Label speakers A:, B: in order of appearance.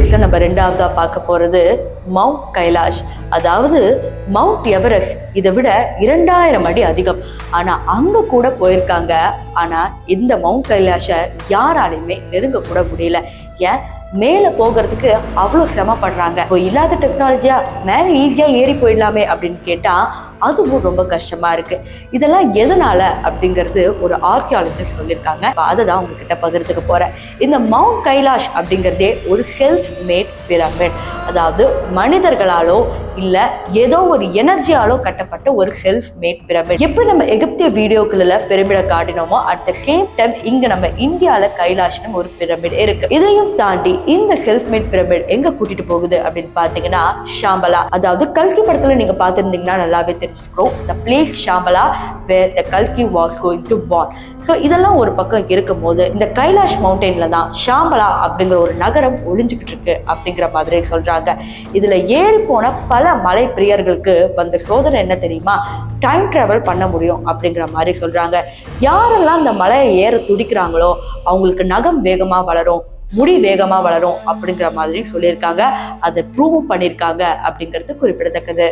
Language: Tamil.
A: லிஸ்ட்ல நம்ம ரெண்டாவதா பார்க்க போறது மவுண்ட் கைலாஷ். அதாவது மவுண்ட் எவரெஸ்ட் இதை விட 2000 அடி அதிகம். ஆனா அங்க கூட போயிருக்காங்க. ஆனா இந்த மவுண்ட் கைலாஷை யாராலையுமே நெருங்க கூட முடியல. ஏன்? மேல போகிறதுக்கு அவ்வளோ சிரமப்படுறாங்க. இப்போ இல்லாத டெக்னாலஜியா மேல ஈஸியா ஏறி போயிடலாமே அப்படின்னு கேட்டா அதுவும் ரொம்ப கஷ்டமா இருக்கு. இதெல்லாம் எதனால அப்படிங்கிறது ஒரு ஆர்கியாலஜிஸ்ட் சொல்லியிருக்காங்க. அதை தான் உங்ககிட்ட பகிர்ந்துக்க போறேன். இந்த மவுண்ட் கைலாஷ் அப்படிங்கிறதே ஒரு செல்ஃப் மேட் பிரமிட். அதாவது மனிதர்களாலோ இல்ல ஏதோ ஒரு எனர்ஜியாலோ கட்டப்பட்ட ஒரு செல்ஃப் மேட் பிரமிட். எப்படி நம்ம எகிப்திய வீடியோக்குள்ள பிரமிட காட்டினோமோ அட் த சேம் டைம் இங்க நம்ம இந்தியால கைலாஷ்னு ஒரு பிரமிட் இருக்கு. இதையும் தாண்டி இந்த செல்ஃப் மேட் பிரமிட் எங்க கூட்டிட்டு போகுது அப்படின்னு பாத்தீங்கன்னா ஷாம்பலா. அதாவது கல்கி படத்துல நீங்க பாத்திருந்தீங்கன்னா நல்லாவே தெரிஞ்சுக்கிறோம். The place Shambhala where the Kalki was going to born. So இதெல்லாம் ஒரு பக்கம் இருக்கும் போது இந்த கைலாஷ் மவுண்டெயின்ல தான் ஷாம்பலா அப்படிங்கிற ஒரு நகரம் ஒளிஞ்சுக்கிட்டு இருக்கு அப்படிங்கிற மாதிரி சொல்றாங்க. இதுல ஏறி போன பல மலை பிரியர்களுக்கு வந்த சோதனை என்ன தெரியுமா? டைம் டிராவல் பண்ண முடியும் அப்படிங்கிற மாதிரி சொல்றாங்க. யாரெல்லாம் இந்த மலையை ஏற துடிக்கிறாங்களோ அவங்களுக்கு நகம் வேகமா வளரும், முடி வேகமா வளரும் அப்படிங்கிற மாதிரி சொல்லியிருக்காங்க. அதை ப்ரூவும் பண்ணியிருக்காங்க அப்படிங்கிறது குறிப்பிடத்தக்கது.